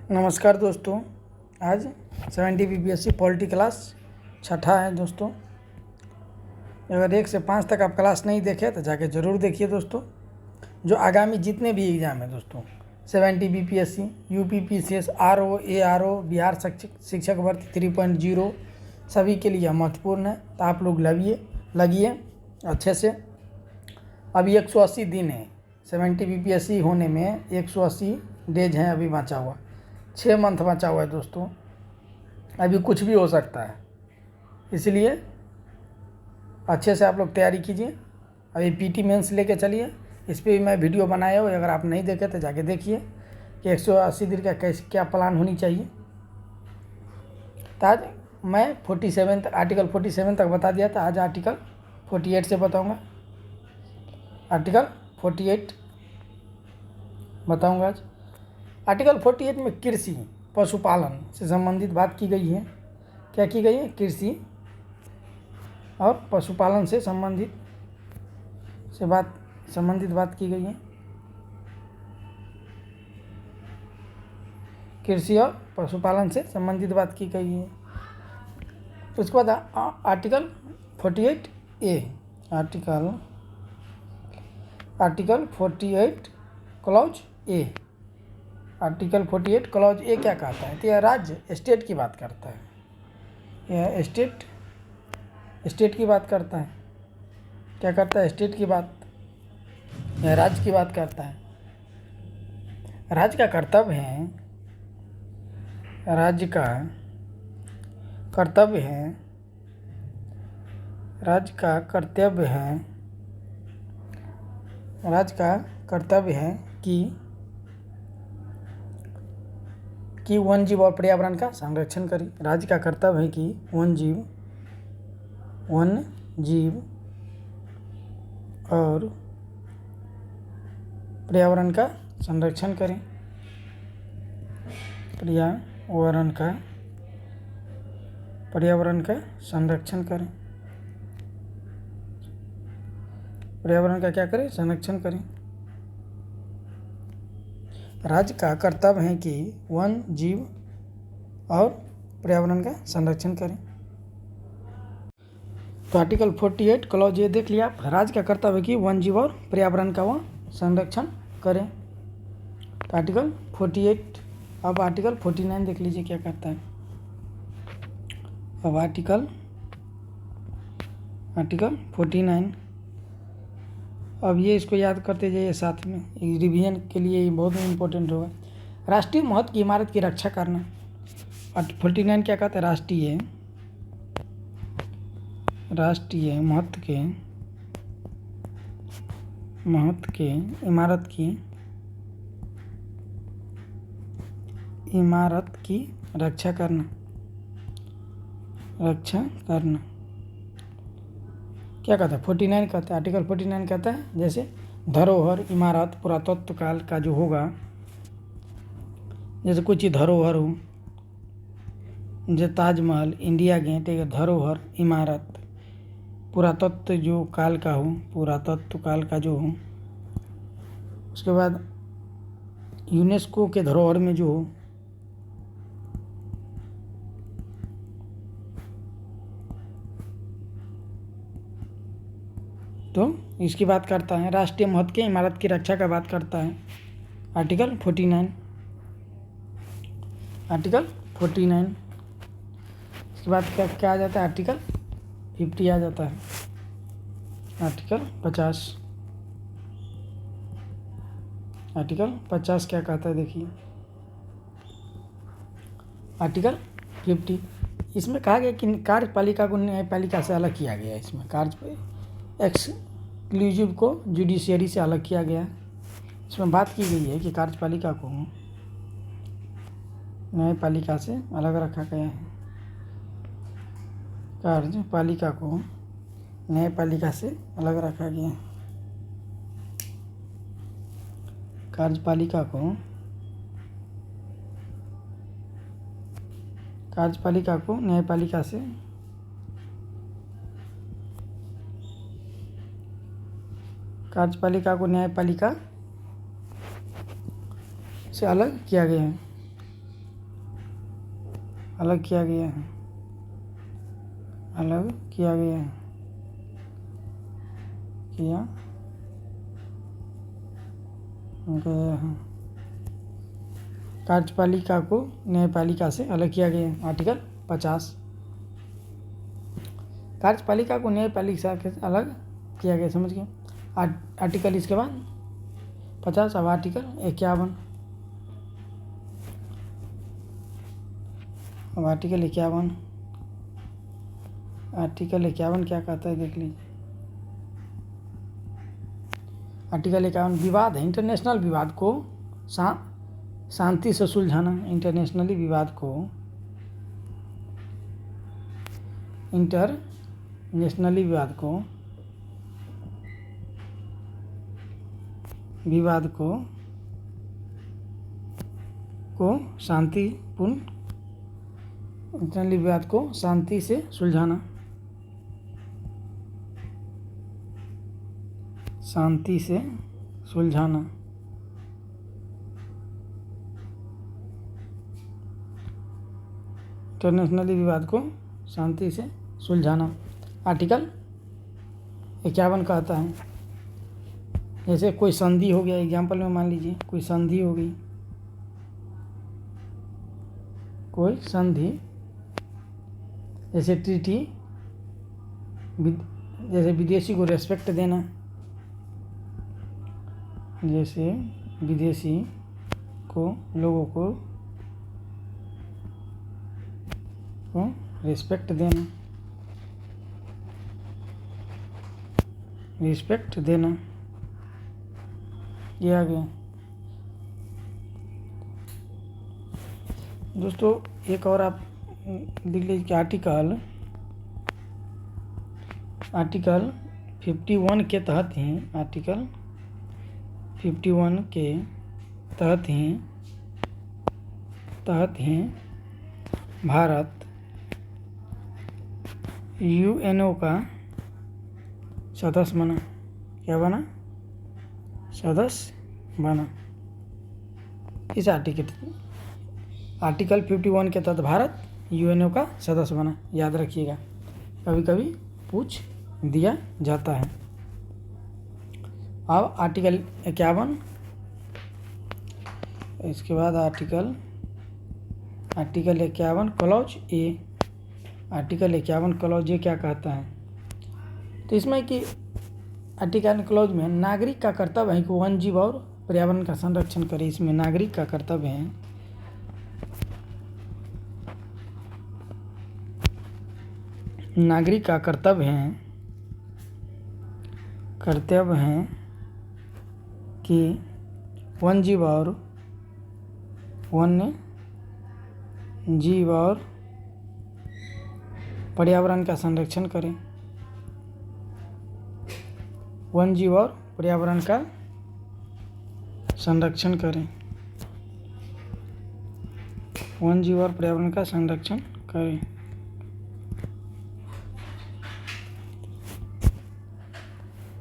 नमस्कार दोस्तों। आज 70 बीपीएससी पॉलिटी क्लास छठा है दोस्तों। अगर 1 से 5 तक आप क्लास नहीं देखे तो जाके ज़रूर देखिए दोस्तों। जो आगामी जितने भी एग्ज़ाम हैं दोस्तों, 70 BPSC, UP PCS, RO, ARO, Bihar शिक्षक भर्ती 3.0 सभी के लिए महत्वपूर्ण है। तो आप लोग लगिए अच्छे से। अभी 180 दिन है 70 बीपीएससी होने में, 180 डेज हैं अभी बचा हुआ, 6 मंथ बचा हुआ है दोस्तों। अभी कुछ भी हो सकता है, इसलिए अच्छे से आप लोग तैयारी कीजिए। अभी पीटी मेंस लेके चलिए, इस पर भी मैं वीडियो बनाया हूँ, अगर आप नहीं देखे तो जाके देखिए कि 180 दिन का कैसे क्या प्लान होनी चाहिए। तो आज मैं 47 तक, आर्टिकल 47 तक बता दिया था, आज आर्टिकल 48 से बताऊँगा। आर्टिकल 48 बताऊँगा आज। आर्टिकल 48 में कृषि पशुपालन से संबंधित बात की गई है। क्या की गई है? कृषि और पशुपालन से संबंधित बात की गई है। कृषि और पशुपालन से संबंधित बात की गई है। उसके बाद article 48 A, article 48 clause A. Article 48 clause A क्या कहता है? तो यह राज्य स्टेट की बात करता है। यह स्टेट की बात करता है। क्या करता है? स्टेट की बात। यह राज्य की बात करता है। राज्य का कर्तव्य है, राज्य का कर्तव्य है कि वन जीव और पर्यावरण का संरक्षण करें। राज्य का कर्तव्य है कि वन जीव और पर्यावरण का संरक्षण करें। पर्यावरण का संरक्षण करें। पर्यावरण का क्या करें? संरक्षण करें। राज्य का कर्तव्य है कि वन जीव और पर्यावरण का संरक्षण करें। तो आर्टिकल 48 क्लॉज ये देख लिया आप। राज्य का कर्तव्य है कि वन जीव और पर्यावरण का वह संरक्षण करें। तो आर्टिकल 48। अब आर्टिकल 49 देख लीजिए क्या कहता है। अब आर्टिकल 49। अब ये इसको याद करते जाइए साथ में, रिवीजन के लिए ये बहुत इम्पोर्टेंट होगा। राष्ट्रीय महत्व की इमारत की रक्षा करना। 49 क्या कहता है? राष्ट्रीय महत्व के इमारत की रक्षा करना। क्या कहता है? 49 कहता है, आर्टिकल 49 कहता है जैसे धरोहर, इमारत, पुरातत्व काल का जो होगा, जैसे कोई चीज़ धरोहर हो, जैसे ताजमहल, इंडिया गेट, एक धरोहर, इमारत, पुरातत्व जो काल का हो, पुरातत्व काल का जो हो। उसके बाद यूनेस्को के धरोहर में जो हो, तो इसकी बात करता है। राष्ट्रीय महत्व के इमारत की रक्षा का बात करता है आर्टिकल 49। आर्टिकल 49 इसके बाद क्या आ जाता है? आर्टिकल 50 आ जाता है। आर्टिकल 50। आर्टिकल 50 क्या कहता है देखिए। आर्टिकल 50 इसमें कहा गया कि कार्यपालिका को न्यायपालिका से अलग किया गया है। इसमें एक्सक्लूसिव को जुडिशियरी से अलग किया गया है। इसमें बात की गई है कि कार्यपालिका को न्यायपालिका से अलग रखा गया है। कार्यपालिका को न्यायपालिका से अलग रखा गया है। कार्यपालिका को न्यायपालिका से अलग किया गया है। अलग किया गया है, अलग किया गया है, किया गया है। कार्यपालिका को न्यायपालिका से अलग किया गया है, आर्टिकल 50। कार्यपालिका को न्यायपालिका से अलग किया गया, समझ गए। आर्टिकल इसके बाद 50। अब आर्टिकल 51। अब आर्टिकल 51, आर्टिकल 51 क्या कहता है देख लीजिए। आर्टिकल 51 विवाद है, इंटरनेशनल विवाद को शांति से सुलझाना। इंटरनेशनली विवाद को, इंटरनेशनली विवाद को शांतिपूर्ण, इंटरनली विवाद को शांति से सुलझाना, शांति से सुलझाना। इंटरनेशनली विवाद को शांति से सुलझाना आर्टिकल 51 कहता है। जैसे कोई संधि हो गया, एग्जाम्पल में मान लीजिए कोई संधि हो गई, कोई संधि जैसे ट्रीटी, जैसे विदेशी को रेस्पेक्ट देना, जैसे विदेशी को, लोगों को रिस्पेक्ट देना, रिस्पेक्ट देना, ये आ गया। दोस्तों एक और आप देख लीजिए कि आर्टिकल 51 के तहत ही, आर्टिकल 51 के तहत ही भारत यूएनओ का सदस्य बना। क्या बना? सदस्य बना। इस आर्टिकल 51 के तहत भारत यूएनओ का सदस्य बना, याद रखिएगा, कभी कभी पूछ दिया जाता है। अब आर्टिकल 51, इसके बाद article 51 clause A, article 51 clause A क्या कहता है? तो इसमें कि आर्टिकल क्लॉज में नागरिक का कर्तव्य है कि वन जीव और पर्यावरण का संरक्षण करे। इसमें नागरिक का कर्तव्य है, नागरिक का कर्तव्य है कि वन जीव और पर्यावरण का संरक्षण करें। वन जीव और पर्यावरण का संरक्षण करें, वन जीव और पर्यावरण का संरक्षण करें।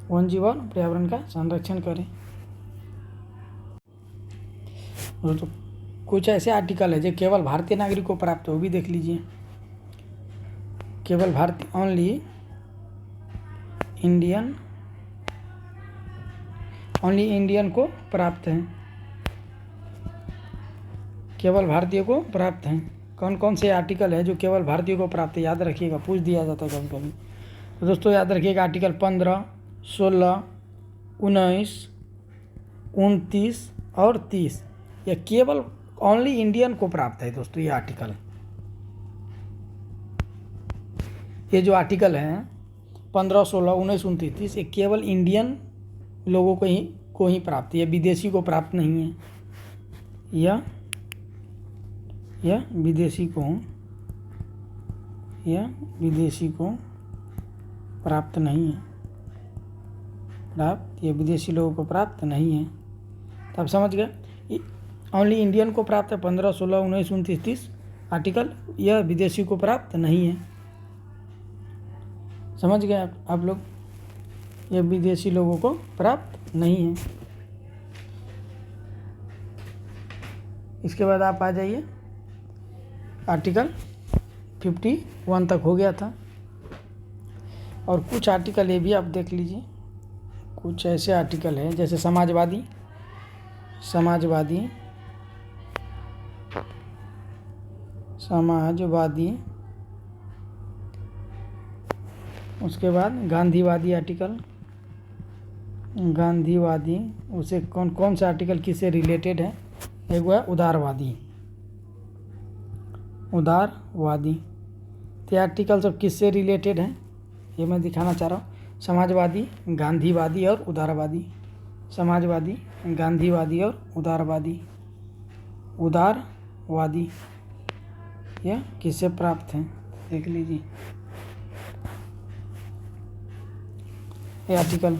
वन जीव और पर्यावरण का संरक्षण करें। तो कुछ ऐसे आर्टिकल है जो केवल भारतीय नागरिक को प्राप्त है, वो भी देख लीजिए। केवल भारतीय, ओनली इंडियन को प्राप्त है, केवल भारतीय को प्राप्त है। कौन कौन से आर्टिकल है जो केवल भारतीय को प्राप्त है, याद रखिएगा, पूछ दिया जाता है कभी कभी। तो दोस्तों याद रखिएगा आर्टिकल 15, 16, 19, 29 और 30, यह केवल ओनली इंडियन को प्राप्त है। दोस्तों ये आर्टिकल, ये जो आर्टिकल हैं 15, 16, 19, 29, 30, ये केवल इंडियन लोगों को ही प्राप्त है, यह विदेशी को प्राप्त नहीं है। यह विदेशी को प्राप्त नहीं है, ये विदेशी लोगों को प्राप्त नहीं है। तो आप समझ गए, ओनली इंडियन को प्राप्त है 15, 16, 19, 29, 30 आर्टिकल, यह विदेशी को प्राप्त नहीं है। समझ गए आप लोग, यह विदेशी लोगों को प्राप्त नहीं है। इसके बाद आप आ जाइए आर्टिकल 51 तक हो गया था। और कुछ आर्टिकल ये भी आप देख लीजिए, कुछ ऐसे आर्टिकल हैं जैसे समाजवादी, उसके बाद गांधीवादी आर्टिकल, उसे कौन कौन सा आर्टिकल किससे रिलेटेड है? एक वो है उदारवादी। ये आर्टिकल सब किससे रिलेटेड हैं ये मैं दिखाना चाह रहा हूँ। समाजवादी, गांधीवादी और उदारवादी। समाजवादी, गांधीवादी और उदारवादी यह किससे प्राप्त हैं देख लीजिए। ये आर्टिकल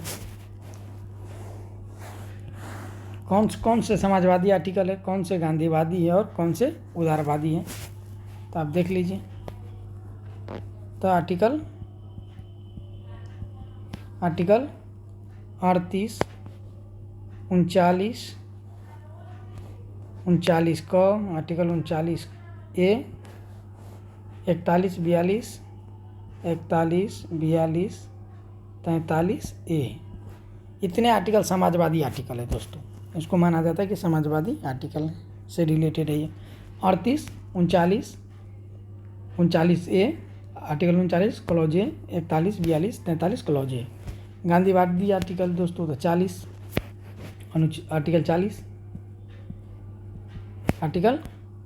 कौन से समाजवादी आर्टिकल है, कौन से गांधीवादी है और कौन से उदारवादी है, तो आप देख लीजिए। तो आर्टिकल 38, 39 क, आर्टिकल 39 ए, 41, 42, 43 ए, इतने आर्टिकल समाजवादी आर्टिकल है दोस्तों। इसको माना जाता है कि समाजवादी आर्टिकल से रिलेटेड है ये। 38, 39 A, article 39 clause A, 41, 42, 43 clause A. गांधीवादी आर्टिकल दोस्तों तो 40, आर्टिकल 40, आर्टिकल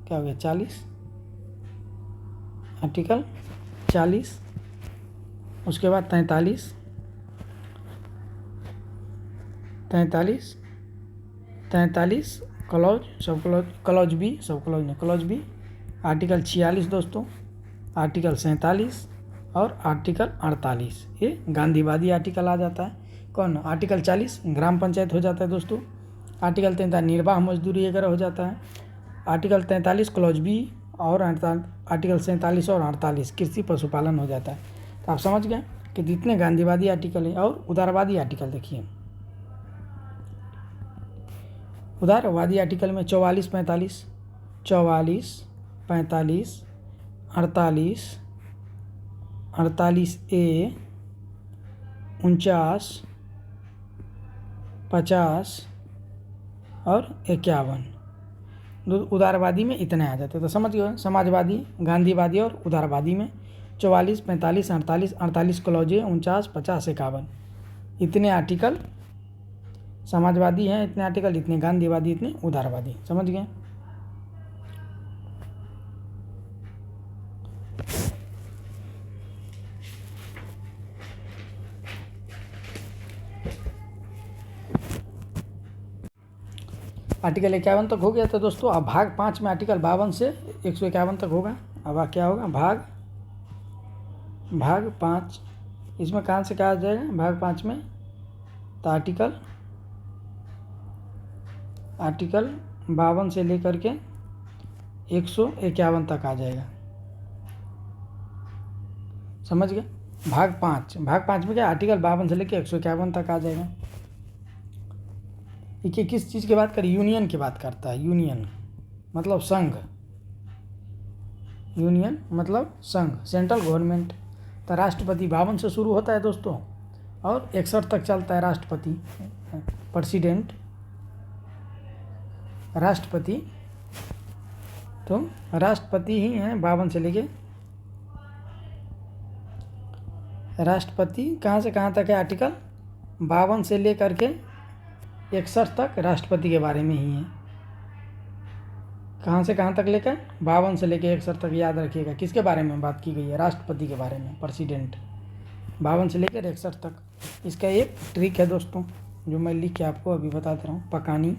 क्या हो गया 40, आर्टिकल 40, उसके बाद 43 clause, sub clause, clause B, sub clause नहीं, क्लॉज बी। आर्टिकल 46 दोस्तों, आर्टिकल 47 और आर्टिकल 48 ये गांधीवादी आर्टिकल आ जाता है। कौन? आर्टिकल 40 ग्राम पंचायत हो जाता है दोस्तों। आर्टिकल 43 निर्वाह मजदूरी वगैरह हो जाता है। आर्टिकल 43 क्लॉज बी और आर्टिकल 47 और 48 कृषि पशुपालन हो जाता है। तो आप समझ गए कि जितने गांधीवादी आर्टिकल हैं। और उदारवादी आर्टिकल देखिए, उदारवादी आर्टिकल में 44, 45, 48 ए, 49, 50 और 51 उदारवादी में इतने आ जाते हैं। तो समझ गए, समाजवादी, गांधीवादी और उदारवादी में 44, 45, 48 क्लॉजे, 49, 50, 51 इतने आर्टिकल समाजवादी हैं, इतने आर्टिकल, इतने गांधीवादी, इतने उदारवादी। समझ गए। आर्टिकल 51 तक हो गया था दोस्तों। अब भाग 5 में आर्टिकल 52 से 151 तक होगा। अब क्या होगा? भाग 5, इसमें कहाँ से कहा जाएगा भाग 5 में? तो आर्टिकल 52 से लेकर के 151 तक आ जाएगा। समझ गए। भाग 5 में क्या? आर्टिकल 52 से लेकर 151 तक आ जाएगा। ये किस चीज़ की बात करें? यूनियन की बात करता है। यूनियन मतलब संघ, यूनियन मतलब संघ, सेंट्रल गवर्नमेंट। तो राष्ट्रपति 52 से शुरू होता है दोस्तों और 61 तक चलता है राष्ट्रपति, प्रेसिडेंट, राष्ट्रपति। तो राष्ट्रपति ही हैं 52 से लेके। राष्ट्रपति कहाँ से कहाँ तक है? आर्टिकल 52 से लेकर के 61 तक राष्ट्रपति के बारे में ही है। कहाँ से कहाँ तक लेकर? 52 से लेकर 61 तक। याद रखिएगा किसके बारे में बात की गई है? राष्ट्रपति के बारे में, प्रेसिडेंट। 52 से लेकर 61 तक। इसका एक ट्रिक है दोस्तों जो मैं लिख के आपको अभी बता दे रहा हूँ। पकानी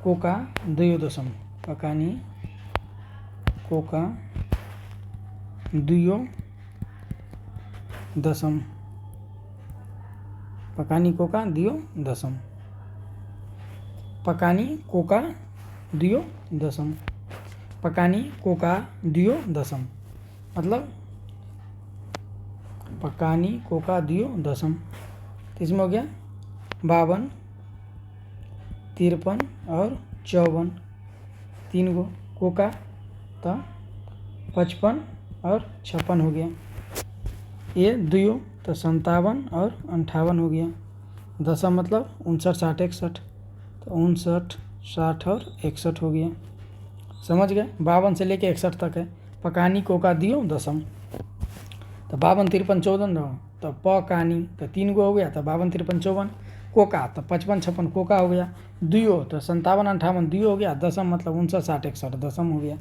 कोका द्वयोदशम, पकानी कोका द्वयोदशम, पकानी कोका द्वयोदशम, पकानी कोका द्वयोदशम, पकानी कोका द्वयोदशम मतलब पकानी कोका द्वयोदशम। तो इसमें हो गया 52, 53 और 54 3 गो कोका तो 55 और 56 हो गया। ये दुयो तो 57 और 58 हो गया। दशम मतलब 59 60 61 तो 59 60 और 61 हो गया। समझ गए। 52 से लेके 61 तक है। पकानी कोका दियो दशम तो 52 53 54 दो तो पकानी तो 3 गो हो गया तो 52 53 54 कोका तो 55 56 कोका हो गया। दुयो तो 57 58 दुयो हो गया। दशम मतलब 59 60 61 दशम हो गया।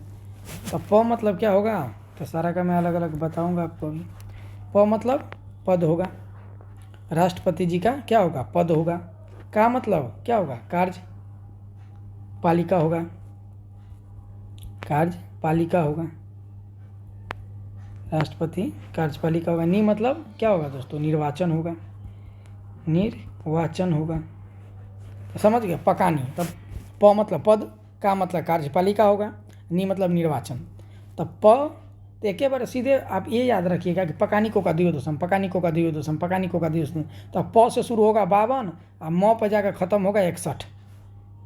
तो प मतलब क्या होगा तो सारा का मैं अलग अलग बताऊंगा आपको अभी। प मतलब पद होगा। राष्ट्रपति जी का क्या होगा पद होगा। का मतलब क्या होगा कार्य पालिका होगा। कार्यपालिका होगा। राष्ट्रपति कार्यपालिका होगा। नी मतलब क्या होगा दोस्तों निर्वाचन होगा। निर्वाचन होगा। तो समझ गए। पकानी तब प मतलब पद का मतलब कार्यपालिका होगा। नी मतलब निर्वाचन। तब प तो एक बार सीधे आप ये याद रखिएगा कि पकानी कोका दियो दशम पकानी कोका दियो दशम पकानी कोका दियो दशम। तब प से शुरू होगा 52 और म पर जाकर खत्म होगा 61।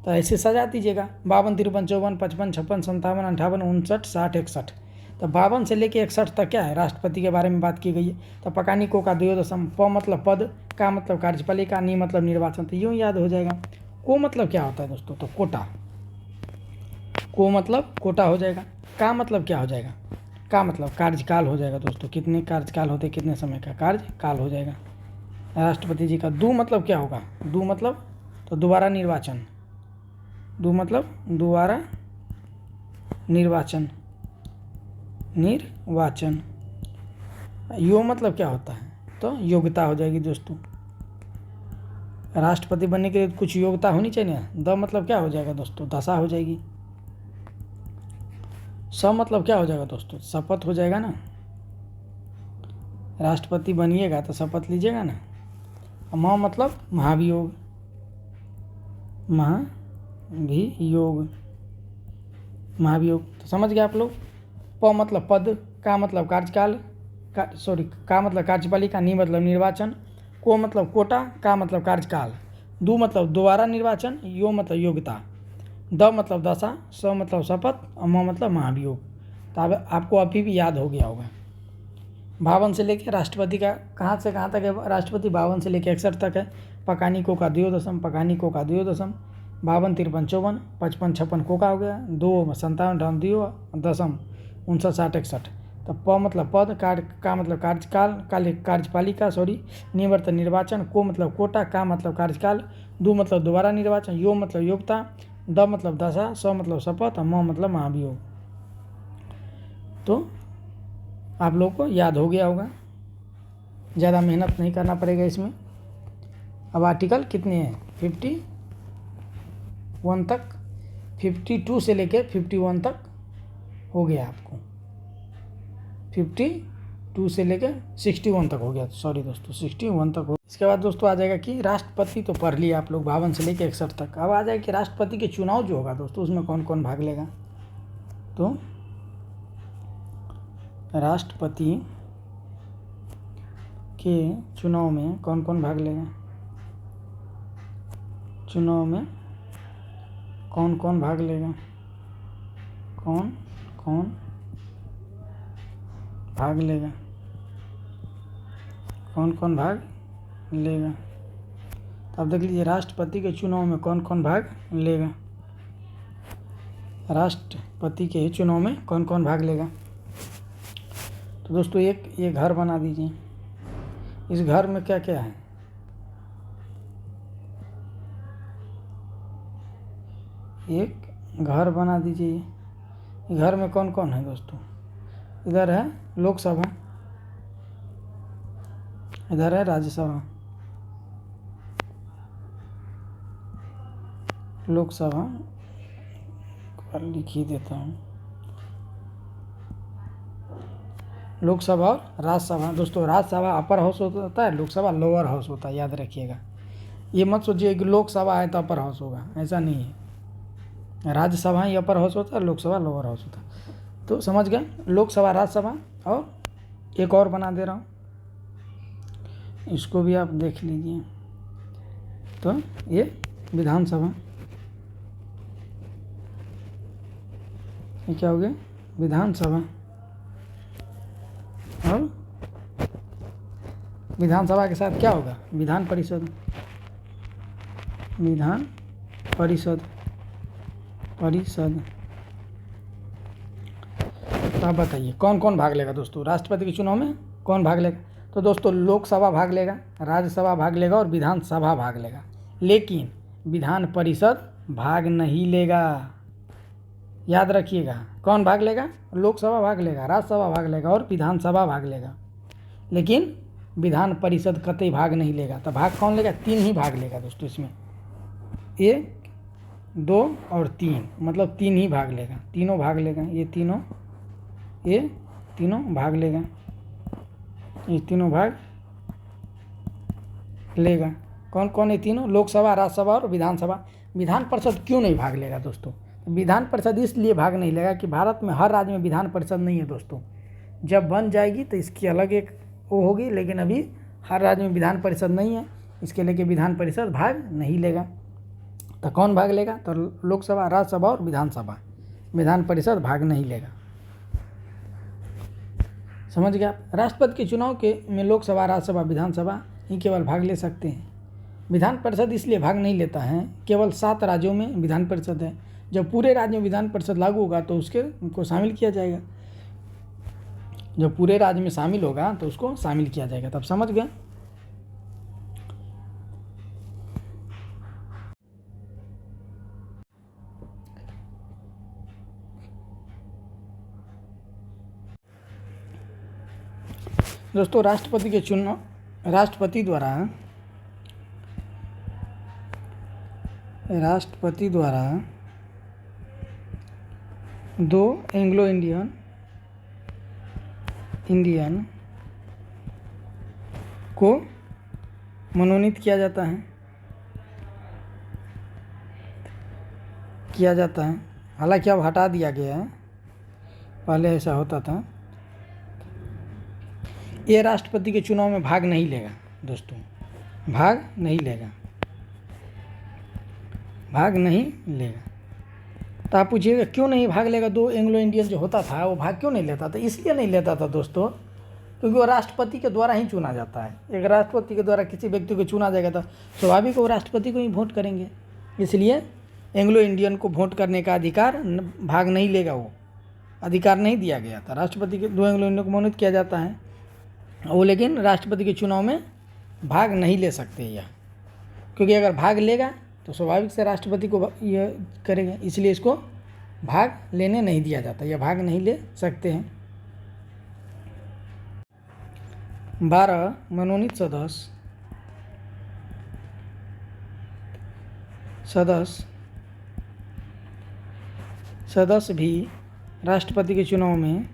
तो ऐसे सजा दीजिएगा 52 53 54 55 56 57 58 59 60 61। तो 52 से लेके 61 तक क्या है राष्ट्रपति के बारे में बात की गई है। तो पकानी कोका दियो दशम प मतलब पद का मतलब कार्यपालिका नी मतलब निर्वाचन। तो यूँ याद हो जाएगा। को मतलब क्या होता है दोस्तों तो कोटा। को मतलब कोटा हो जाएगा। का मतलब क्या हो जाएगा का मतलब कार्यकाल हो जाएगा दोस्तों। कितने कार्यकाल होते कितने समय का कार्यकाल हो जाएगा राष्ट्रपति जी का। दू मतलब क्या होगा दू मतलब तो दोबारा निर्वाचन। दू मतलब दोबारा निर्वाचन निर्वाचन। यो मतलब क्या होता है तो योग्यता हो जाएगी दोस्तों। राष्ट्रपति बनने के लिए कुछ योग्यता होनी चाहिए। द मतलब क्या हो जाएगा दोस्तों दशा हो जाएगी। स मतलब क्या हो जाएगा दोस्तों शपथ हो जाएगा ना। राष्ट्रपति बनिएगा तो शपथ लीजिएगा ना। म मतलब महाभियोग महाभियोग। तो समझ गए आप लोग। प मतलब पद का मतलब कार्यकाल का मतलब कार्यपालिका नी मतलब निर्वाचन को मतलब कोटा का मतलब कार्यकाल दू मतलब दोबारा निर्वाचन यो मतलब योग्यता द मतलब दशा स मतलब शपथ और म मतलब महाभियोग। तो अब आपको अभी भी याद हो गया होगा। 52 से लेके राष्ट्रपति का कहाँ से कहाँ तक है राष्ट्रपति 52 से लेके 61 तक है। पकानी कोका दियो दशम पकानी कोका दियो दशम 52 53 54 55 56 कोका हो गया। 2 57 58 दियो दशम 59 60 61। तो प मतलब पद का मतलब कार्यकाल कार्यपालिका नी मतलब निर्वाचन को मतलब कोटा का मतलब कार्यकाल दू मतलब दोबारा निर्वाचन यो मतलब योग्यता द मतलब दशा स मतलब शपथ और म मतलब महाभियोग। तो आप लोग को याद हो गया होगा। ज़्यादा मेहनत नहीं करना पड़ेगा इसमें। अब आर्टिकल कितने हैं 51 तक 52 से लेके 51 तक हो गया आपको। 52 से लेके 61 तक हो गया। सॉरी दोस्तों 61 तक हो। इसके बाद दोस्तों आ जाएगा कि राष्ट्रपति तो पढ़ लिया आप लोग 52 से लेके 61 तक। अब आ जाएगा कि राष्ट्रपति के चुनाव जो होगा दोस्तों उसमें कौन कौन भाग लेगा। तो राष्ट्रपति के चुनाव में कौन कौन भाग लेगा। चुनाव में कौन कौन भाग लेगा कौन कौन भाग लेगा कौन कौन भाग लेगा। तो अब देख लीजिए राष्ट्रपति के चुनाव में कौन कौन भाग लेगा। राष्ट्रपति के चुनाव में कौन कौन भाग लेगा। तो दोस्तों एक ये घर बना दीजिए। इस घर में क्या क्या है एक घर बना दीजिए। घर में कौन कौन है दोस्तों। इधर है लोकसभा इधर है राज्यसभा। लोकसभा लिख ही देता हूँ। लोकसभा और राज्यसभा दोस्तों। राज्यसभा अपर हाउस होता है लोकसभा लोअर हाउस होता है। याद रखिएगा। ये मत सोचिए कि लोकसभा है तो अपर हाउस होगा ऐसा नहीं है। राज्यसभा ही अपर हाउस होता है लोकसभा लोअर हाउस होता है। तो समझ गए लोकसभा राज्यसभा। और एक और बना दे रहा हूँ इसको भी आप देख लीजिए। तो ये विधानसभा ये क्या हो गया, विधानसभा। और विधानसभा के साथ क्या होगा, विधान परिषद। विधान परिषद, परिषद। तो आप बताइए कौन कौन भाग लेगा दोस्तों राष्ट्रपति के चुनाव में, कौन भाग लेगा। तो दोस्तों लोकसभा भाग लेगा, राज्यसभा भाग लेगा और विधानसभा भाग लेगा, लेकिन विधान परिषद भाग नहीं लेगा। याद रखिएगा, कौन भाग लेगा, लोकसभा भाग लेगा, राज्यसभा भाग लेगा और विधानसभा भाग लेगा, लेकिन विधान परिषद कतई भाग नहीं लेगा। तो भाग कौन लेगा, 3 ही भाग लेगा दोस्तों इसमें, 1, 2 और 3, मतलब 3 ही भाग लेगा, तीनों भाग लेगा। ये तीनों भाग लेगा, ये तीनों भाग लेगा। कौन कौन है तीनों, लोकसभा, राज्यसभा और विधानसभा। विधान परिषद क्यों नहीं भाग लेगा दोस्तों, विधान परिषद इसलिए भाग नहीं लेगा कि भारत में हर राज्य में विधान परिषद नहीं है दोस्तों। जब बन जाएगी तो इसकी अलग एक वो होगी, लेकिन अभी हर राज्य में विधान परिषद नहीं है, इसके लेके विधान परिषद भाग नहीं लेगा। तो कौन भाग लेगा, तो लोकसभा, राज्यसभा और विधानसभा, विधान परिषद भाग नहीं लेगा। समझ गया आप। राष्ट्रपति के चुनाव के में लोकसभा, राज्यसभा, विधानसभा ही केवल भाग ले सकते हैं। विधान परिषद इसलिए भाग नहीं लेता है, केवल 7 राज्यों में विधान परिषद है। जब पूरे राज्य में विधान परिषद लागू होगा तो उनको शामिल किया जाएगा, जब पूरे राज्य में शामिल होगा तो उसको शामिल किया जाएगा। तब समझ गए। दोस्तों राष्ट्रपति के चुनाव, राष्ट्रपति द्वारा 2 एंग्लो इंडियन को मनोनीत किया जाता है। हालांकि अब हटा दिया गया है, पहले ऐसा होता था। ये राष्ट्रपति के चुनाव में भाग नहीं लेगा दोस्तों, भाग नहीं लेगा। तो आप पूछिएगा क्यों नहीं भाग लेगा, 2 एंग्लो इंडियन जो होता था वो भाग क्यों नहीं लेता था। इसलिए नहीं लेता था दोस्तों क्योंकि वो राष्ट्रपति के द्वारा ही चुना जाता है। एक राष्ट्रपति के द्वारा किसी व्यक्ति को चुना जाएगा तो स्वाभाविक वो राष्ट्रपति को ही वोट करेंगे, इसलिए एंग्लो इंडियन को वोट करने का अधिकार भाग नहीं लेगा, वो अधिकार नहीं दिया गया था। राष्ट्रपति के 2 एंग्लो इंडियन को मनोनीत किया जाता है, वो लेकिन राष्ट्रपति के चुनाव में भाग नहीं ले सकते यह, क्योंकि अगर भाग लेगा तो स्वाभाविक से राष्ट्रपति को यह करेगा, इसलिए इसको भाग लेने नहीं दिया जाता, यह भाग नहीं ले सकते हैं। 12 मनोनीत सदस्य भी राष्ट्रपति के चुनाव में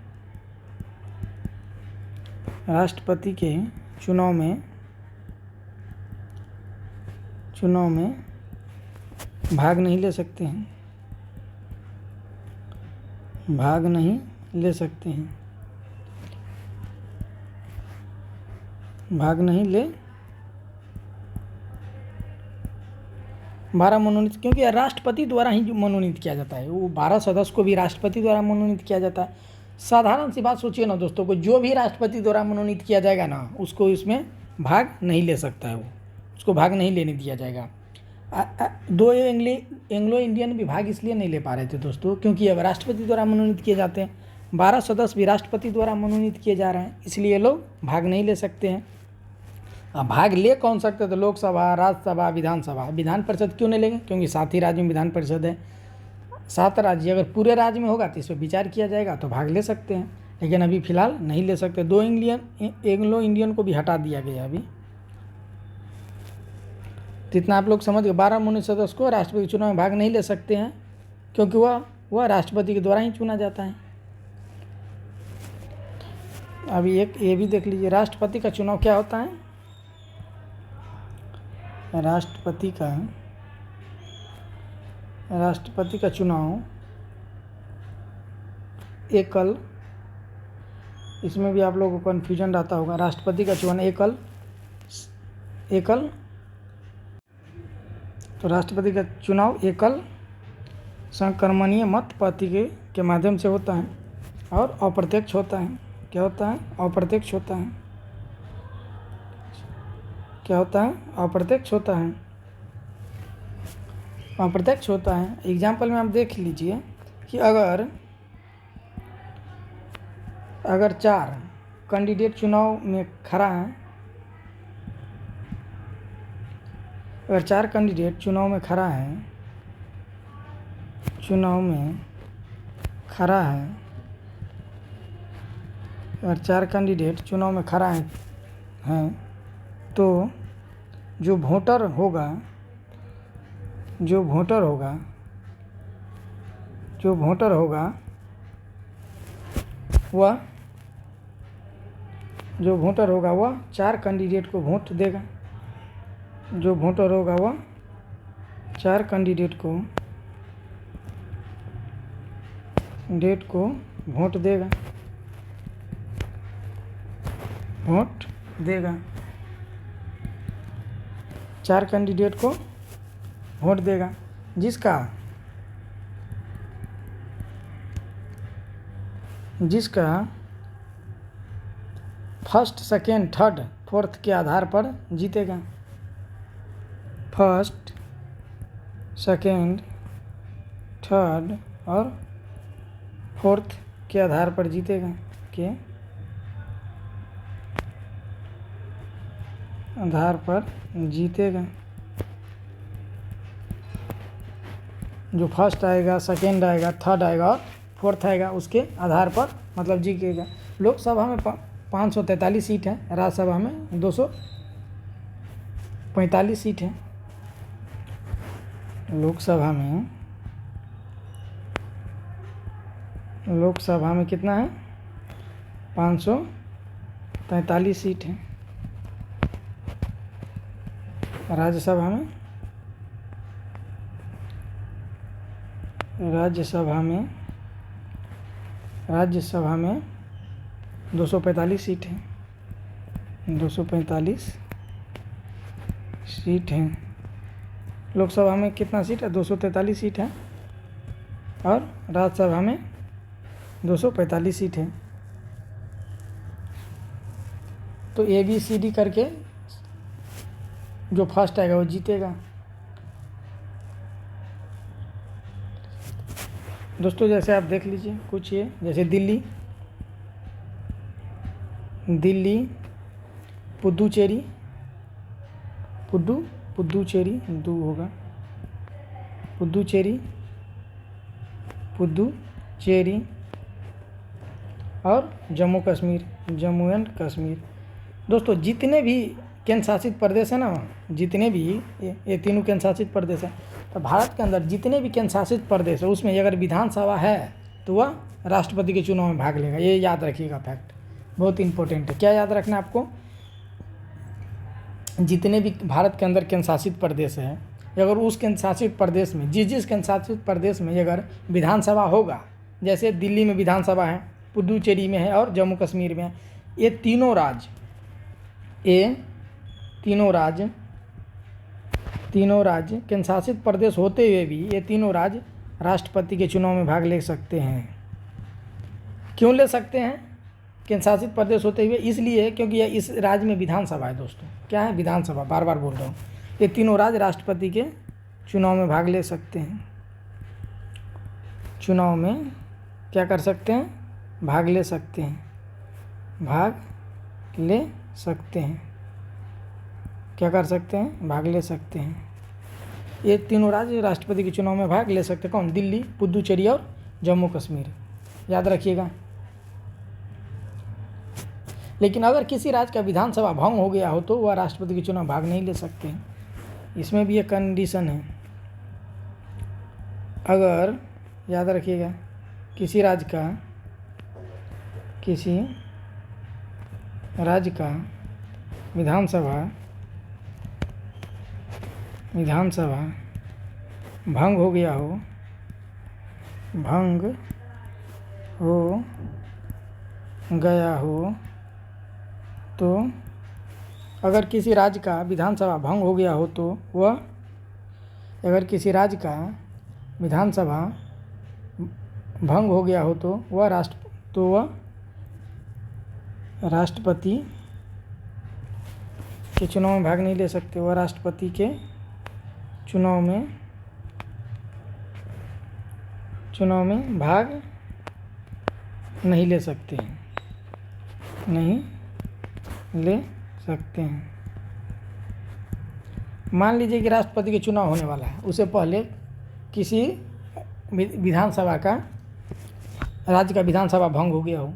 भाग नहीं ले सकते हैं, भाग नहीं ले 12 मनोनीत, क्योंकि राष्ट्रपति द्वारा ही मनोनीत किया जाता है। वो 12 सदस्य को भी राष्ट्रपति द्वारा मनोनीत किया जाता है। साधारण सी बात सोचिए ना दोस्तों, को जो भी राष्ट्रपति द्वारा मनोनीत किया जाएगा ना, उसको इसमें भाग नहीं ले सकता है, वो उसको भाग नहीं लेने दिया जाएगा। 2 एंग्लो इंडियन भी भाग इसलिए नहीं ले पा रहे थे दोस्तों क्योंकि अब राष्ट्रपति द्वारा मनोनीत किए जाते हैं। 12 सदस्य भी राष्ट्रपति द्वारा मनोनीत किए जा रहे हैं, इसलिए लोग भाग नहीं ले सकते हैं। अब भाग ले कौन सकते, तो लोकसभा, राज्यसभा, विधानसभा। विधान परिषद क्यों नहीं लेंगे, क्योंकि 7 ही राज्य में विधान परिषद है। 7 राज्य, अगर पूरे राज्य में होगा तो इस पर विचार किया जाएगा तो भाग ले सकते हैं, लेकिन अभी फिलहाल नहीं ले सकते। 2 एंग्लो इंडियन को भी हटा दिया गया अभी। तो इतना आप लोग समझ गए। 12 मनोनीत सदस्य को राष्ट्रपति चुनाव में भाग नहीं ले सकते हैं क्योंकि वह राष्ट्रपति के द्वारा ही चुना जाता है। अभी एक ये भी देख लीजिए, राष्ट्रपति का चुनाव क्या होता है। राष्ट्रपति का चुनाव एकल, इसमें भी आप लोगों को कन्फ्यूजन रहता होगा। राष्ट्रपति का चुनाव एकल, तो राष्ट्रपति का चुनाव एकल संक्रमणीय मत पति के माध्यम से होता है और अप्रत्यक्ष होता है। क्या होता है? अप्रत्यक्ष होता है। क्या होता है? अप्रत्यक्ष होता है। अप्रत्यक्ष होता है। एग्जाम्पल में आप देख लीजिए कि अगर 4 कैंडिडेट चुनाव में खड़ा है, अगर 4 कैंडिडेट चुनाव में खड़ा है, अगर 4 कैंडिडेट चुनाव में खड़ा हैं तो जो वोटर होगा वह 4 कैंडिडेट को वोट देगा। जो वोटर होगा वह 4 कैंडिडेट को वोट देगा। 4 कैंडिडेट को वोट देगा, जिसका फर्स्ट, सेकेंड, थर्ड, फोर्थ के आधार पर जीतेगा। फर्स्ट, सेकेंड, थर्ड और फोर्थ के आधार पर जीतेगा। जो फर्स्ट आएगा, सेकेंड आएगा, थर्ड आएगा और फोर्थ आएगा, उसके आधार पर मतलब जीतेगा। लोकसभा में 543 सीट है, राज्यसभा में 245 सीट है। लोकसभा में कितना है? 543 सीट है। राज्यसभा में 245 सीट है। 245 सीट है। लोकसभा में कितना सीट है? 243 सीट है और राज्यसभा में 245 सीट है। तो ABCD करके जो फर्स्ट आएगा वो जीतेगा। दोस्तों जैसे आप देख लीजिए कुछ ये, जैसे दिल्ली, पुदुचेरी, दो होगा, पुदुचेरी और जम्मू एंड कश्मीर। दोस्तों जितने भी केंद्र शासित प्रदेश है ना, जितने भी ये तीनों केंद्र शासित प्रदेश है, तो भारत के अंदर जितने भी केंद्र शासित प्रदेश है उसमें अगर विधानसभा है तो वह राष्ट्रपति के चुनाव में भाग लेगा। ये याद रखिएगा, फैक्ट बहुत इंपॉर्टेंट है। क्या याद रखना है आपको? जितने भी भारत के अंदर केंद्र शासित प्रदेश है, अगर उस केंद्र शासित प्रदेश में जिस केंद्र शासित प्रदेश में अगर विधानसभा होगा, जैसे दिल्ली में विधानसभा है, पुदुचेरी में है और जम्मू कश्मीर में है, ये तीनों राज्य केंद्र शासित प्रदेश होते हुए भी ये तीनों राज्य राष्ट्रपति के चुनाव में भाग ले सकते हैं। क्यों ले सकते हैं केंद्र शासित प्रदेश होते हुए? इसलिए क्योंकि यह इस राज्य में विधानसभा है। दोस्तों क्या है? विधानसभा। बार बार बोल रहा हूँ, ये तीनों राज्य राष्ट्रपति के चुनाव में भाग ले सकते हैं। चुनाव में क्या कर सकते हैं? भाग ले सकते हैं। क्या कर सकते हैं? भाग ले सकते हैं। ये तीनों राज्य राष्ट्रपति के चुनाव में भाग ले सकते हैं। कौन? दिल्ली, पुदुचेरी और जम्मू कश्मीर। याद रखिएगा। लेकिन अगर किसी राज्य का विधानसभा भंग हो गया हो तो वह राष्ट्रपति के चुनाव भाग नहीं ले सकते हैं। इसमें भी एक कंडीशन है। अगर याद रखिएगा, किसी राज्य का विधानसभा भंग हो गया हो तो अगर किसी राज्य का विधानसभा भंग हो गया हो तो वह, अगर किसी राज्य का विधानसभा भंग हो गया हो तो वह राष्ट्रपति के चुनाव में भाग नहीं ले सकते। वह राष्ट्रपति के चुनाव में भाग नहीं ले सकते हैं, नहीं ले सकते हैं। मान लीजिए कि राष्ट्रपति के चुनाव होने वाला है, उससे पहले किसी विधानसभा का, राज्य का विधानसभा भंग हो गया हो,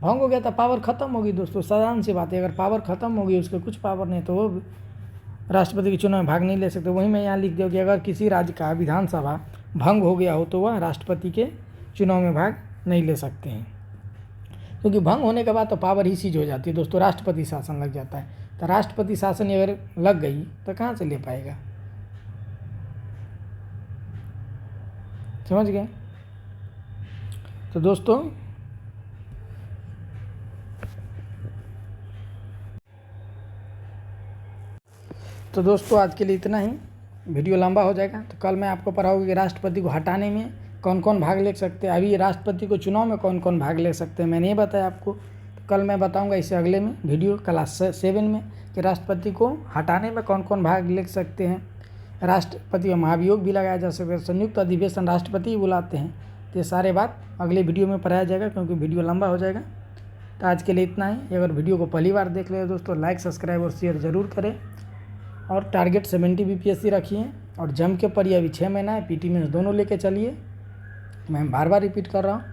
भंग हो गया तो पावर ख़त्म होगी दोस्तों, साधारण सी बात है। अगर पावर ख़त्म होगी, उसके कुछ पावर नहीं, तो वो राष्ट्रपति के चुनाव में भाग नहीं ले सकते। वहीं मैं यहाँ लिख दिया कि अगर किसी राज्य का विधानसभा भंग हो गया हो तो वह राष्ट्रपति के चुनाव में भाग नहीं ले सकते हैं, क्योंकि भंग होने के बाद तो पावर ही सीज हो जाती है दोस्तों, राष्ट्रपति शासन लग जाता है। तो राष्ट्रपति शासन अगर लग गई तो कहाँ से ले पाएगा, समझ गए। तो दोस्तों आज के लिए इतना ही, वीडियो लंबा हो जाएगा। तो कल मैं आपको पढ़ाऊंगी कि राष्ट्रपति को हटाने में कौन कौन भाग ले सकते हैं, अभी राष्ट्रपति को चुनाव में कौन कौन भाग ले सकते हैं मैंने ये बताया आपको। तो कल मैं बताऊंगा इसे अगले में, वीडियो क्लास 7 में, कि राष्ट्रपति को हटाने में कौन कौन भाग ले सकते हैं। राष्ट्रपति का महाभियोग भी लगाया जा सकता है, संयुक्त अधिवेशन राष्ट्रपति ही बुलाते हैं। तो ये सारे बात अगले वीडियो में पढ़ाया जाएगा, क्योंकि वीडियो लंबा हो जाएगा। तो आज के लिए इतना ही। अगर वीडियो को पहली बार देख रहे हो दोस्तों, लाइक सब्सक्राइब और शेयर ज़रूर करें, और टारगेट 70 बीपीएससी रखिए, और जम के पढ़िए। अभी 6 महीना है, पीटी मेंस दोनों लेके चलिए। मैं बार बार रिपीट कर रहा हूँ,